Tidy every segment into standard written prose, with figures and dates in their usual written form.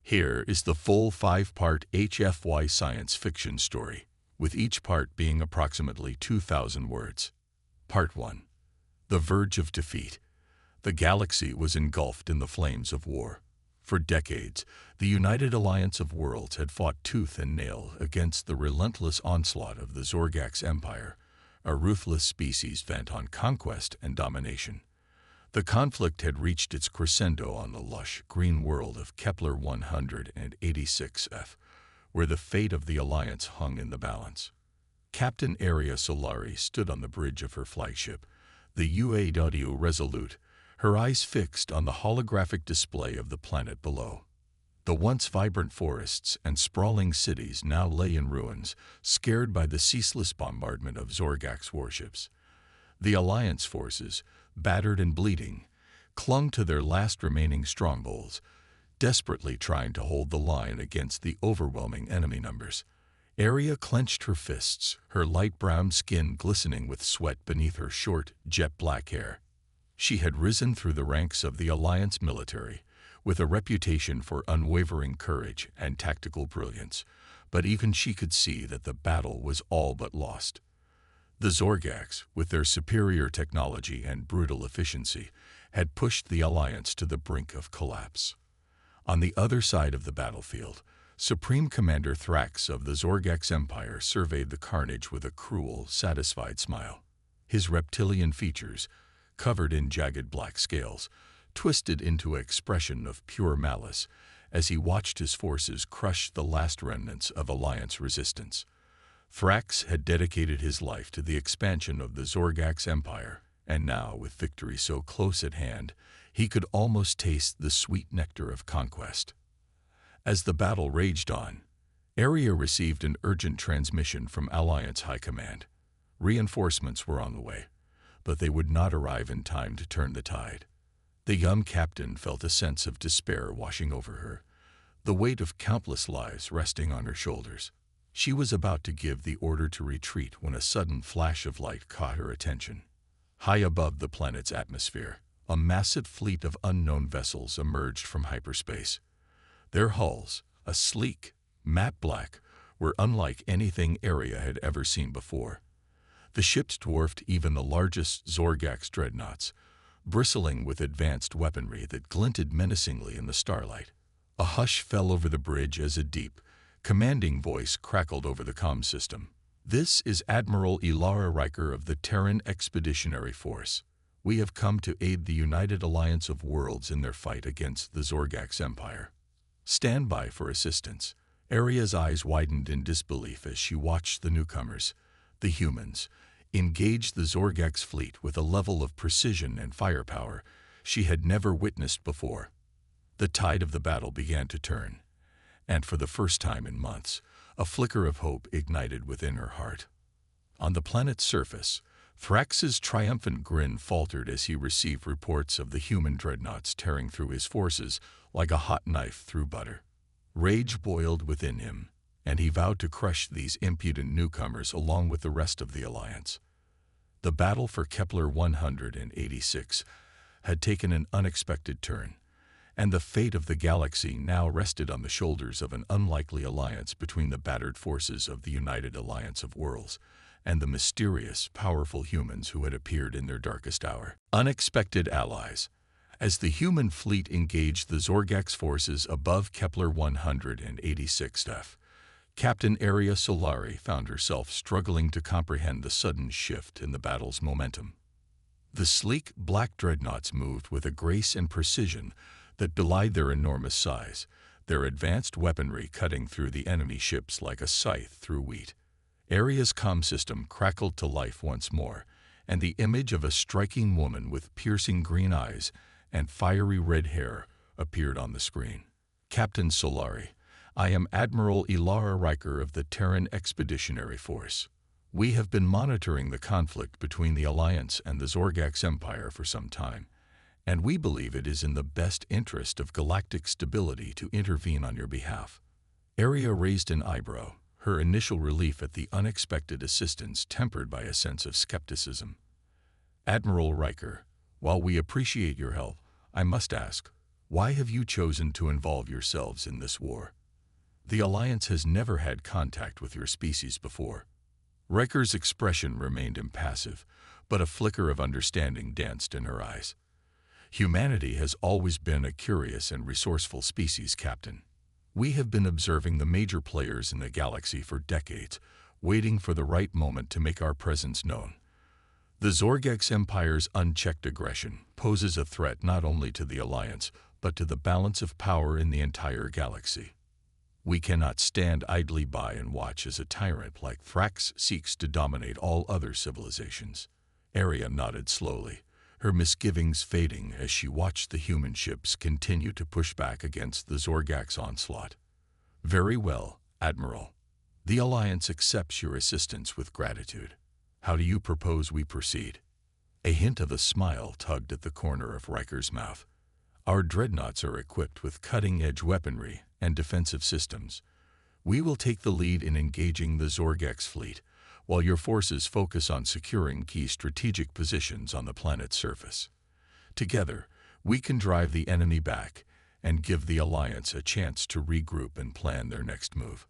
Here is the full 5-part HFY science fiction story, with each part being approximately 2,000 words. Part 1. The Verge of Defeat. The galaxy was engulfed in the flames of war. For decades, the United Alliance of Worlds had fought tooth and nail against the relentless onslaught of the Zorgax Empire, a ruthless species bent on conquest and domination. The conflict had reached its crescendo on the lush, green world of Kepler 186f, where the fate of the Alliance hung in the balance. Captain Aria Solari stood on the bridge of her flagship, the UAW Resolute, her eyes fixed on the holographic display of the planet below. The once vibrant forests and sprawling cities now lay in ruins, scared by the ceaseless bombardment of Zorgax warships. The Alliance forces, battered and bleeding, clung to their last remaining strongholds, desperately trying to hold the line against the overwhelming enemy numbers. Aria clenched her fists, her light brown skin glistening with sweat beneath her short, jet-black hair. She had risen through the ranks of the Alliance military, with a reputation for unwavering courage and tactical brilliance, but even she could see that the battle was all but lost. The Zorgax, with their superior technology and brutal efficiency, had pushed the Alliance to the brink of collapse. On the other side of the battlefield, Supreme Commander Thrax of the Zorgax Empire surveyed the carnage with a cruel, satisfied smile. His reptilian features, covered in jagged black scales, twisted into an expression of pure malice as he watched his forces crush the last remnants of Alliance resistance. Thrax had dedicated his life to the expansion of the Zorgax Empire, and now, with victory so close at hand, he could almost taste the sweet nectar of conquest. As the battle raged on, Aria received an urgent transmission from Alliance High Command. Reinforcements were on the way, but they would not arrive in time to turn the tide. The young captain felt a sense of despair washing over her, the weight of countless lives resting on her shoulders. She was about to give the order to retreat when a sudden flash of light caught her attention. High above the planet's atmosphere, a massive fleet of unknown vessels emerged from hyperspace. Their hulls, a sleek, matte black, were unlike anything Aria had ever seen before. The ships dwarfed even the largest Zorgax Dreadnoughts, bristling with advanced weaponry that glinted menacingly in the starlight. A hush fell over the bridge as a deep, commanding voice crackled over the comm system. "This is Admiral Ilara Riker of the Terran Expeditionary Force. We have come to aid the United Alliance of Worlds in their fight against the Zorgax Empire. Stand by for assistance." Aria's eyes widened in disbelief as she watched the newcomers, the humans, engage the Zorgax fleet with a level of precision and firepower she had never witnessed before. The tide of the battle began to turn, and for the first time in months, a flicker of hope ignited within her heart. On the planet's surface, Thrax's triumphant grin faltered as he received reports of the human dreadnoughts tearing through his forces like a hot knife through butter. Rage boiled within him, and he vowed to crush these impudent newcomers along with the rest of the Alliance. The battle for Kepler 186 had taken an unexpected turn, and the fate of the galaxy now rested on the shoulders of an unlikely alliance between the battered forces of the United Alliance of Worlds and the mysterious, powerful humans who had appeared in their darkest hour. Unexpected allies. As the human fleet engaged the Zorgax forces above Kepler 186f, Captain Aria Solari found herself struggling to comprehend the sudden shift in the battle's momentum. The sleek, black dreadnoughts moved with a grace and precision that belied their enormous size, their advanced weaponry cutting through the enemy ships like a scythe through wheat. Aria's comm system crackled to life once more, and the image of a striking woman with piercing green eyes and fiery red hair appeared on the screen. "Captain Solari, I am Admiral Ilara Riker of the Terran Expeditionary Force. We have been monitoring the conflict between the Alliance and the Zorgax Empire for some time, and we believe it is in the best interest of galactic stability to intervene on your behalf." Aria raised an eyebrow, her initial relief at the unexpected assistance tempered by a sense of skepticism. "Admiral Riker, while we appreciate your help, I must ask, Why have you chosen to involve yourselves in this war? The Alliance has never had contact with your species before. Riker's expression remained impassive, but a flicker of understanding danced in her eyes. Humanity has always been a curious and resourceful species, Captain. We have been observing the major players in the galaxy for decades, waiting for the right moment to make our presence known. The Zorgex Empire's unchecked aggression poses a threat not only to the Alliance, but to the balance of power in the entire galaxy. We cannot stand idly by and watch as a tyrant like Thrax seeks to dominate all other civilizations. Aria nodded slowly, her misgivings fading as she watched the human ships continue to push back against the Zorgax onslaught. Very well, Admiral. The Alliance accepts your assistance with gratitude. How do you propose we proceed? A hint of a smile tugged at the corner of Riker's mouth. Our dreadnoughts are equipped with cutting-edge weaponry and defensive systems. We will take the lead in engaging the Zorgex fleet, while your forces focus on securing key strategic positions on the planet's surface. Together, we can drive the enemy back and give the Alliance a chance to regroup and plan their next move.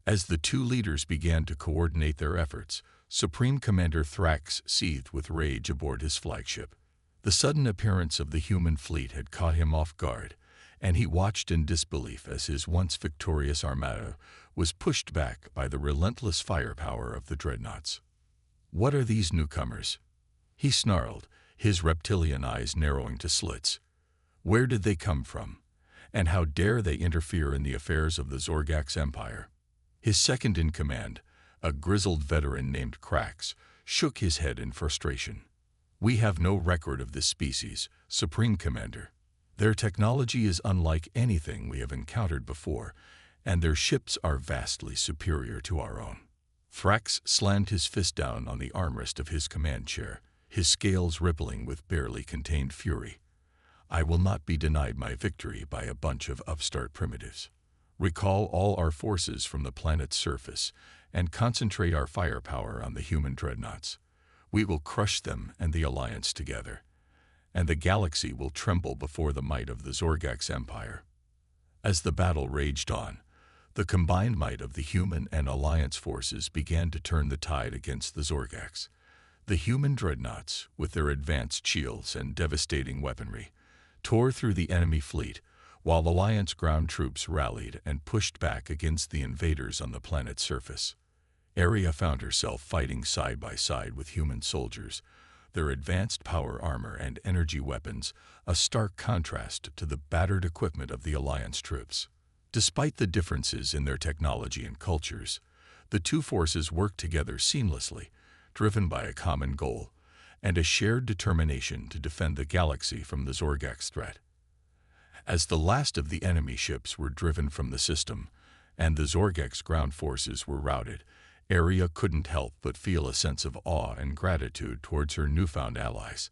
As the two leaders began to coordinate their efforts, Supreme Commander Thrax seethed with rage aboard his flagship. The sudden appearance of the human fleet had caught him off guard, and he watched in disbelief as his once victorious armada was pushed back by the relentless firepower of the Dreadnoughts. What are these newcomers? He snarled, his reptilian eyes narrowing to slits. Where did they come from? And how dare they interfere in the affairs of the Zorgax Empire? His second-in-command, a grizzled veteran named Krax, shook his head in frustration. We have no record of this species, Supreme Commander. Their technology is unlike anything we have encountered before, and their ships are vastly superior to our own. Thrax slammed his fist down on the armrest of his command chair, his scales rippling with barely contained fury. I will not be denied my victory by a bunch of upstart primitives. Recall all our forces from the planet's surface and concentrate our firepower on the human dreadnoughts. We will crush them and the Alliance together, and the galaxy will tremble before the might of the Zorgax Empire. As the battle raged on, the combined might of the human and Alliance forces began to turn the tide against the Zorgax. The human dreadnoughts, with their advanced shields and devastating weaponry, tore through the enemy fleet, while Alliance ground troops rallied and pushed back against the invaders on the planet's surface. Aria found herself fighting side by side with human soldiers, their advanced power armor and energy weapons a stark contrast to the battered equipment of the Alliance troops. Despite the differences in their technology and cultures, the two forces worked together seamlessly, driven by a common goal and a shared determination to defend the galaxy from the Zorgax threat. As the last of the enemy ships were driven from the system and the Zorgex ground forces were routed, Aria couldn't help but feel a sense of awe and gratitude towards her newfound allies.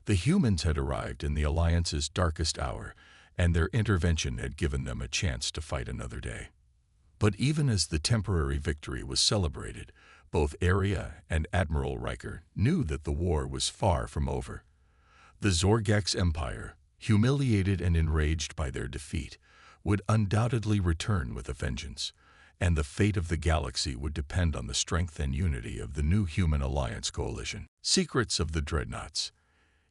The humans had arrived in the Alliance's darkest hour, and their intervention had given them a chance to fight another day. But even as the temporary victory was celebrated, both Aria and Admiral Riker knew that the war was far from over. The Zorgax Empire, humiliated and enraged by their defeat, would undoubtedly return with a vengeance, and the fate of the galaxy would depend on the strength and unity of the new Human Alliance coalition. Secrets of the Dreadnoughts.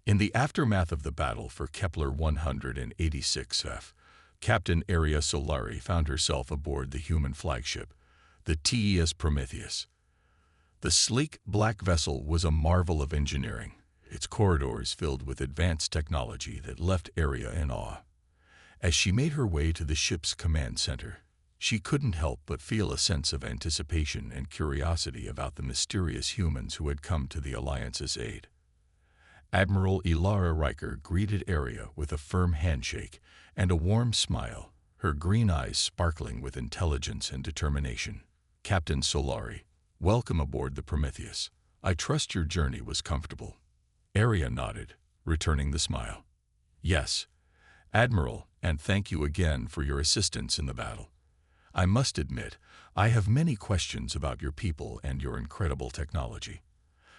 In the aftermath of the battle for Kepler 186F, Captain Aria Solari found herself aboard the human flagship, the TES Prometheus. The sleek, black vessel was a marvel of engineering, its corridors filled with advanced technology that left Aria in awe. As she made her way to the ship's command center, she couldn't help but feel a sense of anticipation and curiosity about the mysterious humans who had come to the Alliance's aid. Admiral Ilara Riker greeted Aria with a firm handshake and a warm smile, her green eyes sparkling with intelligence and determination. Captain Solari, welcome aboard the Prometheus. I trust your journey was comfortable. Aria nodded, returning the smile. Yes, Admiral, and thank you again for your assistance in the battle. I must admit, I have many questions about your people and your incredible technology.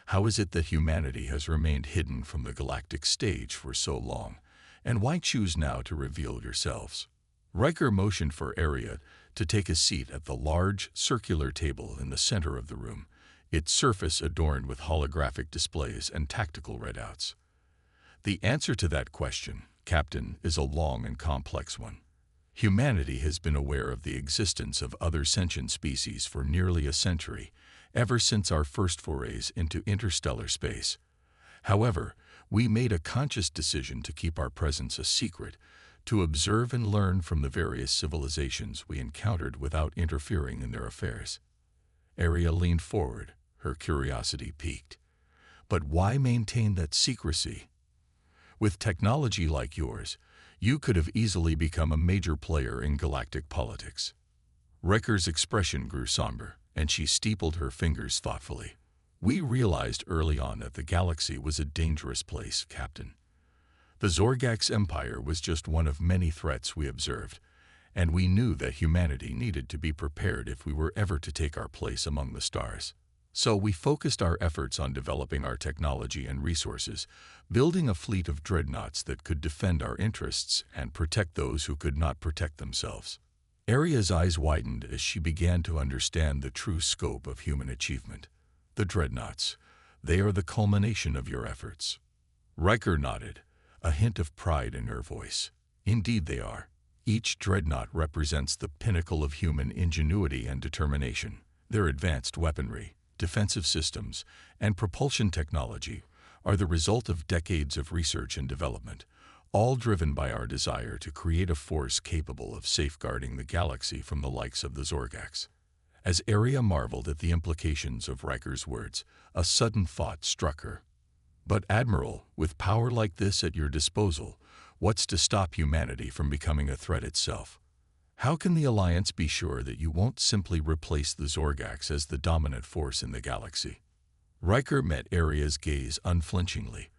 How is it that humanity has remained hidden from the galactic stage for so long, And why choose now to reveal yourselves? Riker motioned for Arya to take a seat at the large, circular table in the center of the room, its surface adorned with holographic displays and tactical readouts. The answer to that question, Captain, is a long and complex one. Humanity has been aware of the existence of other sentient species for nearly a century, ever since our first forays into interstellar space. However, we made a conscious decision to keep our presence a secret, to observe and learn from the various civilizations we encountered without interfering in their affairs. Arya leaned forward, her curiosity piqued. But why maintain that secrecy? With technology like yours, you could have easily become a major player in galactic politics. Riker's expression grew somber, and she steepled her fingers thoughtfully. We realized early on that the galaxy was a dangerous place, Captain. The Zorgax Empire was just one of many threats we observed, and we knew that humanity needed to be prepared if we were ever to take our place among the stars. So we focused our efforts on developing our technology and resources, building a fleet of dreadnoughts that could defend our interests and protect those who could not protect themselves. Arya's eyes widened as she began to understand the true scope of human achievement. The dreadnoughts, they are the culmination of your efforts. Riker nodded, a hint of pride in her voice. Indeed they are. Each dreadnought represents the pinnacle of human ingenuity and determination. Their advanced weaponry, defensive systems, and propulsion technology are the result of decades of research and development, all driven by our desire to create a force capable of safeguarding the galaxy from the likes of the Zorgax. As Arya marveled at the implications of Riker's words, a sudden thought struck her. But Admiral, with power like this at your disposal, what's to stop humanity from becoming a threat itself? How can the Alliance be sure that you won't simply replace the Zorgax as the dominant force in the galaxy? Riker met Arya's gaze unflinchingly,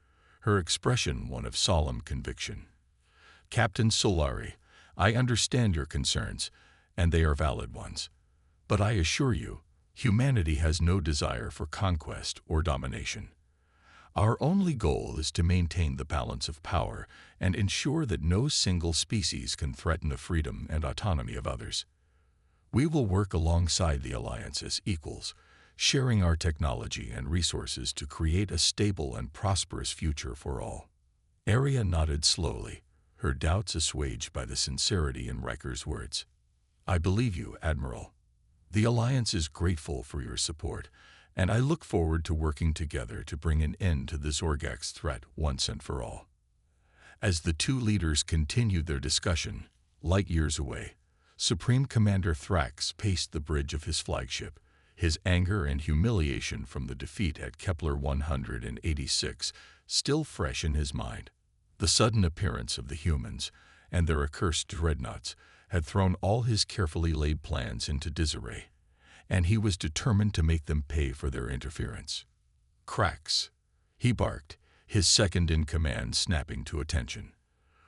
her expression one of solemn conviction. Captain Solari, I understand your concerns, and they are valid ones. But I assure you, humanity has no desire for conquest or domination. Our only goal is to maintain the balance of power and ensure that no single species can threaten the freedom and autonomy of others. We will work alongside the Alliance as equals, sharing our technology and resources to create a stable and prosperous future for all. Arya nodded slowly, her doubts assuaged by the sincerity in Riker's words. I believe you, Admiral. The Alliance is grateful for your support, and I look forward to working together to bring an end to the Zorgax threat once and for all. As the two leaders continued their discussion, light years away, Supreme Commander Thrax paced the bridge of his flagship, his anger and humiliation from the defeat at Kepler 186 still fresh in his mind. The sudden appearance of the humans and their accursed dreadnoughts had thrown all his carefully laid plans into disarray, and he was determined to make them pay for their interference. Cracks, he barked, his second-in-command snapping to attention.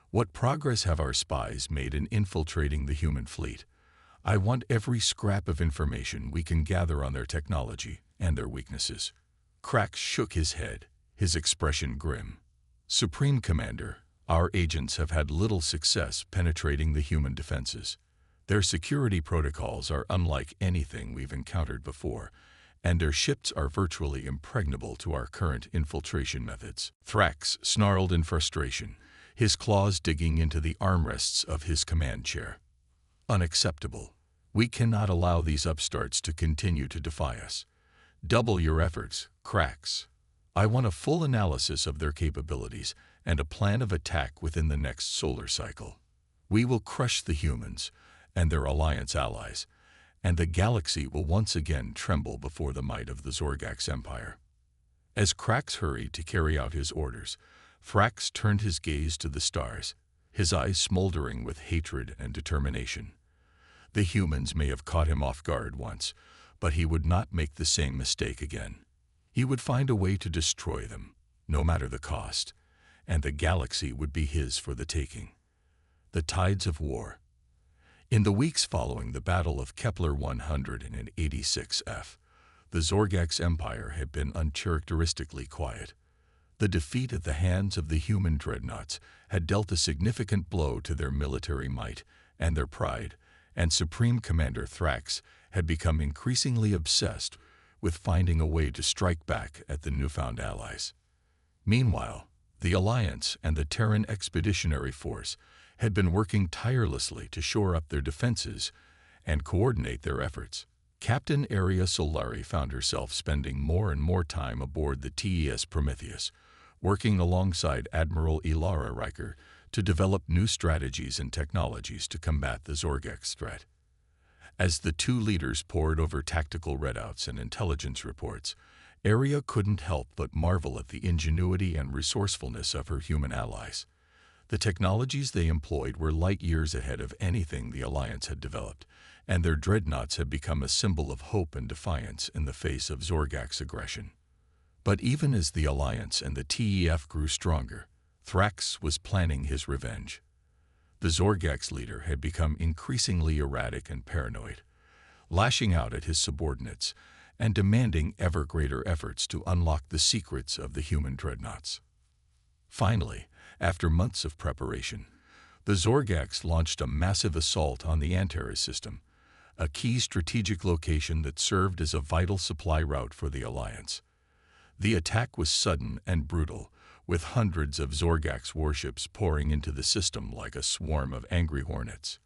What progress have our spies made in infiltrating the human fleet? I want every scrap of information we can gather on their technology and their weaknesses. Cracks shook his head, his expression grim. Supreme Commander, our agents have had little success penetrating the human defenses. Their security protocols are unlike anything we've encountered before, and their ships are virtually impregnable to our current infiltration methods. Thrax snarled in frustration, his claws digging into the armrests of his command chair. Unacceptable. We cannot allow these upstarts to continue to defy us. Double your efforts, Cracks. I want a full analysis of their capabilities and a plan of attack within the next solar cycle. We will crush the humans and their Alliance allies, and the galaxy will once again tremble before the might of the Zorgax Empire. As Cracks hurried to carry out his orders, Thrax turned his gaze to the stars, his eyes smoldering with hatred and determination. The humans may have caught him off guard once, but he would not make the same mistake again. He would find a way to destroy them, no matter the cost, and the galaxy would be his for the taking. The tides of war. In the weeks following the Battle of Kepler 186 F, the Zorgax Empire had been uncharacteristically quiet. The defeat at the hands of the human dreadnoughts had dealt a significant blow to their military might and their pride, and Supreme Commander Thrax had become increasingly obsessed with finding a way to strike back at the newfound allies. Meanwhile, the Alliance and the Terran Expeditionary Force had been working tirelessly to shore up their defenses and coordinate their efforts. Captain Aria Solari found herself spending more and more time aboard the TES Prometheus, working alongside Admiral Ilara Riker to develop new strategies and technologies to combat the Zorgex threat. As the two leaders pored over tactical readouts and intelligence reports, Aria couldn't help but marvel at the ingenuity and resourcefulness of her human allies. The technologies they employed were light years ahead of anything the Alliance had developed, and their dreadnoughts had become a symbol of hope and defiance in the face of Zorgax aggression. But even as the Alliance and the TEF grew stronger, Thrax was planning his revenge. The Zorgax leader had become increasingly erratic and paranoid, lashing out at his subordinates and demanding ever greater efforts to unlock the secrets of the human dreadnoughts. Finally, after months of preparation, the Zorgax launched a massive assault on the Antares system, a key strategic location that served as a vital supply route for the Alliance. The attack was sudden and brutal, with hundreds of Zorgax warships pouring into the system like a swarm of angry hornets.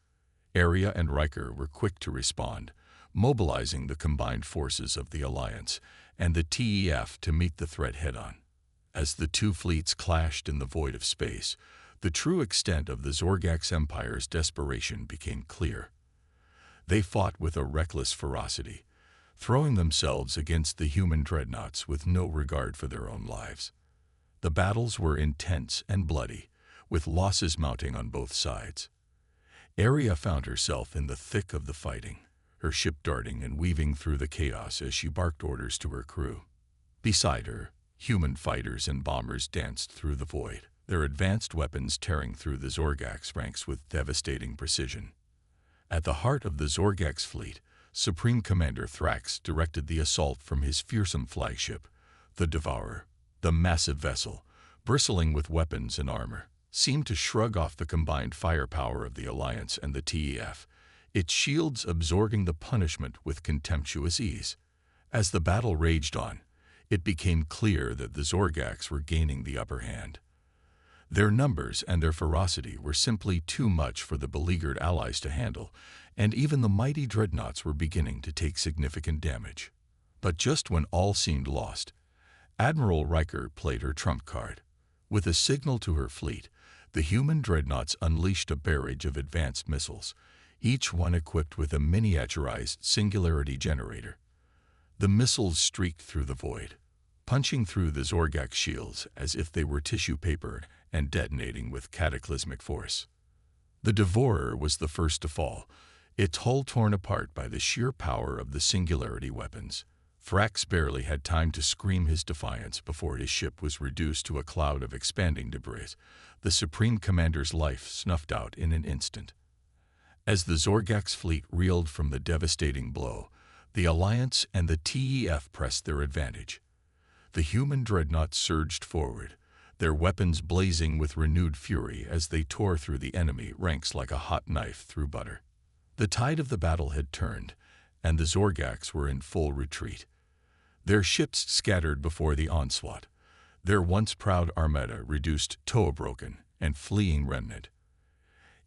Aria and Riker were quick to respond, mobilizing the combined forces of the Alliance and the TEF to meet the threat head-on. As the two fleets clashed in the void of space, the true extent of the Zorgax Empire's desperation became clear. They fought with a reckless ferocity, throwing themselves against the human dreadnoughts with no regard for their own lives. The battles were intense and bloody, with losses mounting on both sides. Aria found herself in the thick of the fighting, her ship darting and weaving through the chaos as she barked orders to her crew. Beside her, human fighters and bombers danced through the void, their advanced weapons tearing through the Zorgax ranks with devastating precision. At the heart of the Zorgax fleet, Supreme Commander Thrax directed the assault from his fearsome flagship, the Devourer. The massive vessel, bristling with weapons and armor, seemed to shrug off the combined firepower of the Alliance and the TEF, its shields absorbing the punishment with contemptuous ease. As the battle raged on, it became clear that the Zorgax were gaining the upper hand. Their numbers and their ferocity were simply too much for the beleaguered allies to handle, and even the mighty dreadnoughts were beginning to take significant damage. But just when all seemed lost, Admiral Riker played her trump card. With a signal to her fleet, the human dreadnoughts unleashed a barrage of advanced missiles, each one equipped with a miniaturized singularity generator. The missiles streaked through the void, punching through the Zorgax shields as if they were tissue paper and detonating with cataclysmic force. The Devourer was the first to fall, its hull torn apart by the sheer power of the singularity weapons. Thrax barely had time to scream his defiance before his ship was reduced to a cloud of expanding debris, the Supreme Commander's life snuffed out in an instant. As the Zorgax fleet reeled from the devastating blow, the Alliance and the TEF pressed their advantage. The human dreadnoughts surged forward, their weapons blazing with renewed fury as they tore through the enemy ranks like a hot knife through butter. The tide of the battle had turned, and the Zorgax were in full retreat. Their ships scattered before the onslaught, their once proud armada reduced to a broken and fleeing remnant.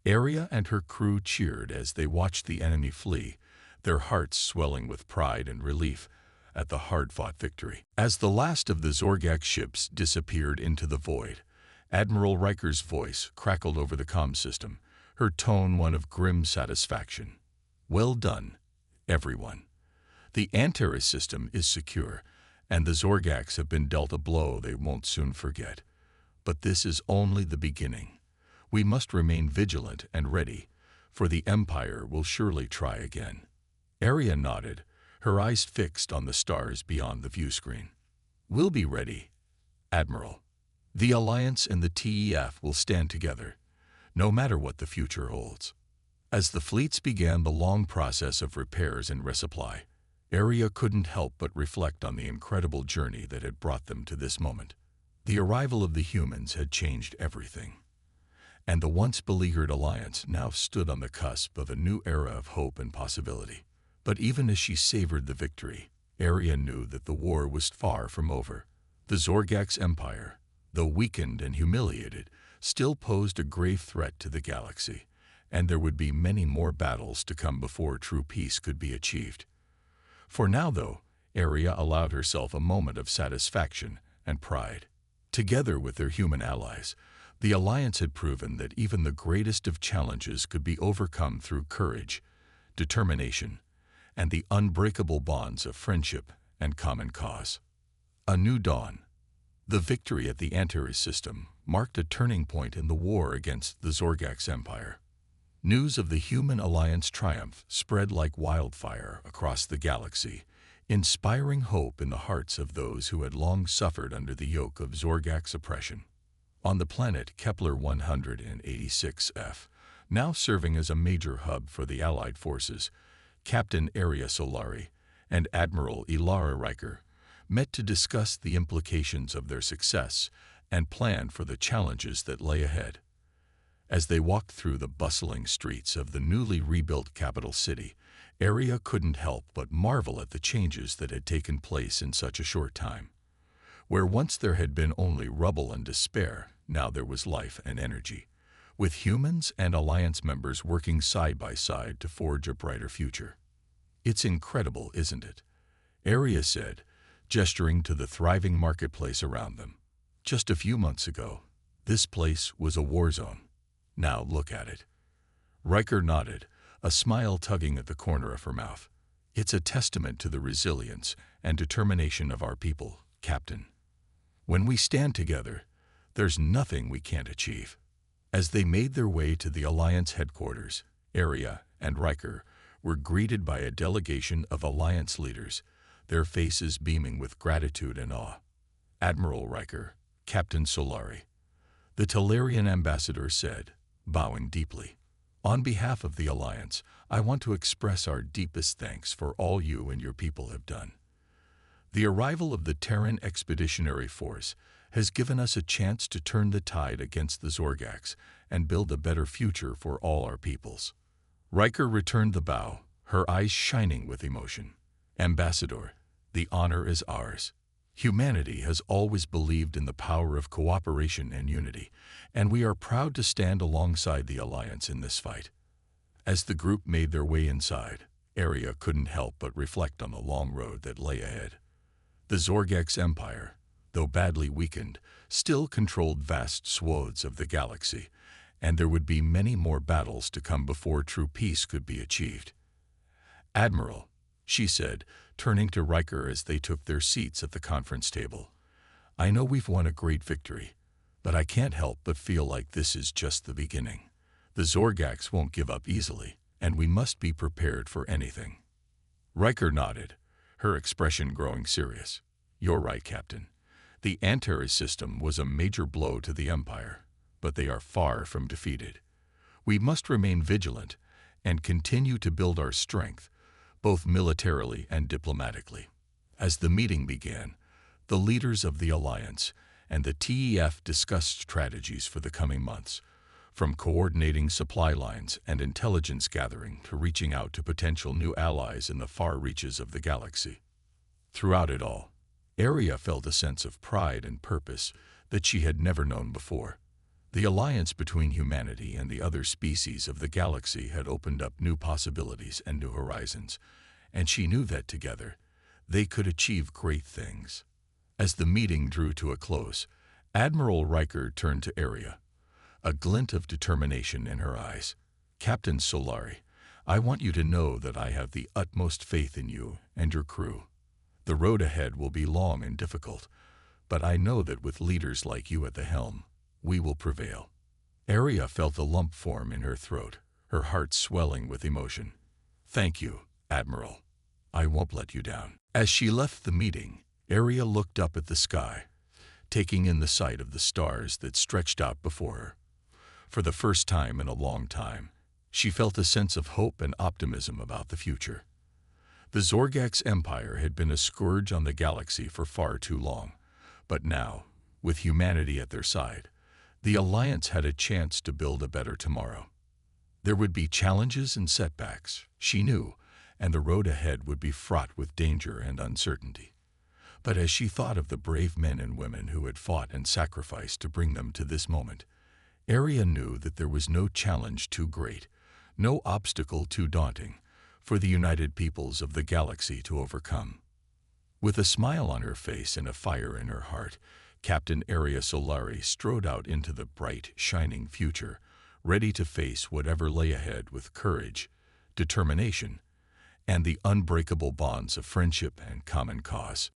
Aria and her crew cheered as they watched the enemy flee, their hearts swelling with pride and relief at the hard-fought victory. As the last of the Zorgax ships disappeared into the void, Admiral Riker's voice crackled over the comm system, her tone one of grim satisfaction. "Well done, everyone. The Antares system is secure, and the Zorgax have been dealt a blow they won't soon forget. But this is only the beginning. We must remain vigilant and ready, for the Empire will surely try again." Aria nodded, her eyes fixed on the stars beyond the viewscreen. "We'll be ready, Admiral. The Alliance and the TEF will stand together, no matter what the future holds." As the fleets began the long process of repairs and resupply, Aria couldn't help but reflect on the incredible journey that had brought them to this moment. The arrival of the humans had changed everything, and the once beleaguered alliance now stood on the cusp of a new era of hope and possibility. But even as she savored the victory, Aria knew that the war was far from over. The Zorgax Empire, though weakened and humiliated, still posed a grave threat to the galaxy, and there would be many more battles to come before true peace could be achieved. For now, though, Aria allowed herself a moment of satisfaction and pride. Together with their human allies, the Alliance had proven that even the greatest of challenges could be overcome through courage, determination, and the unbreakable bonds of friendship and common cause. A new dawn. The victory at the Antares system marked a turning point in the war against the Zorgax Empire. News of the human alliance triumph spread like wildfire across the galaxy, inspiring hope in the hearts of those who had long suffered under the yoke of Zorgax oppression. On the planet Kepler 186f, now serving as a major hub for the Allied forces, Captain Aria Solari and Admiral Ilara Riker met to discuss the implications of their success and plan for the challenges that lay ahead. As they walked through the bustling streets of the newly rebuilt capital city, Aria couldn't help but marvel at the changes that had taken place in such a short time. Where once there had been only rubble and despair, now there was life and energy, with humans and Alliance members working side by side to forge a brighter future. "It's incredible, isn't it?" Aria said, gesturing to the thriving marketplace around them. "Just a few months ago, this place was a war zone. Now look at it." Riker nodded, a smile tugging at the corner of her mouth. "It's a testament to the resilience and determination of our people, Captain. When we stand together, there's nothing we can't achieve." As they made their way to the Alliance headquarters, Aria and Riker were greeted by a delegation of Alliance leaders, their faces beaming with gratitude and awe. Admiral Riker, Captain Solari, the Talarian ambassador said, bowing deeply, "On behalf of the Alliance, I want to express our deepest thanks for all you and your people have done. The arrival of the Terran Expeditionary Force has given us a chance to turn the tide against the Zorgax and build a better future for all our peoples." Riker returned the bow, her eyes shining with emotion. "Ambassador, the honor is ours. Humanity has always believed in the power of cooperation and unity, and we are proud to stand alongside the Alliance in this fight." As the group made their way inside, Aria couldn't help but reflect on the long road that lay ahead. The Zorgax Empire, though badly weakened, still controlled vast swathes of the galaxy, and there would be many more battles to come before true peace could be achieved. "Admiral," she said, turning to Riker as they took their seats at the conference table, "I know we've won a great victory, but I can't help but feel like this is just the beginning. The Zorgax won't give up easily, and we must be prepared for anything." Riker nodded, her expression growing serious. "You're right, Captain. The Antares system was a major blow to the Empire, but they are far from defeated. We must remain vigilant and continue to build our strength, both militarily and diplomatically." As the meeting began, the leaders of the Alliance and the TEF discussed strategies for the coming months, from coordinating supply lines and intelligence gathering to reaching out to potential new allies in the far reaches of the galaxy. Throughout it all, Aria felt a sense of pride and purpose that she had never known before. The alliance between humanity and the other species of the galaxy had opened up new possibilities and new horizons, and she knew that together they could achieve great things. As the meeting drew to a close, Admiral Riker turned to Aria, a glint of determination in her eyes. "Captain Solari, I want you to know that I have the utmost faith in you and your crew. The road ahead will be long and difficult, but I know that with leaders like you at the helm, we will prevail." Aria felt a lump form in her throat, her heart swelling with emotion. "Thank you, Admiral. I won't let you down." As she left the meeting, Aria looked up at the sky, taking in the sight of the stars that stretched out before her. For the first time in a long time, she felt a sense of hope and optimism about the future. The Zorgax Empire had been a scourge on the galaxy for far too long, but now, With humanity at their side, the Alliance had a chance to build a better tomorrow. There would be challenges and setbacks, she knew, and the road ahead would be fraught with danger and uncertainty. But as she thought of the brave men and women who had fought and sacrificed to bring them to this moment, Aria knew that there was no challenge too great, no obstacle too daunting, for the united peoples of the galaxy to overcome. With a smile on her face and a fire in her heart, Captain Aria Solari strode out into the bright, shining future, ready to face whatever lay ahead with courage, determination, and the unbreakable bonds of friendship and common cause.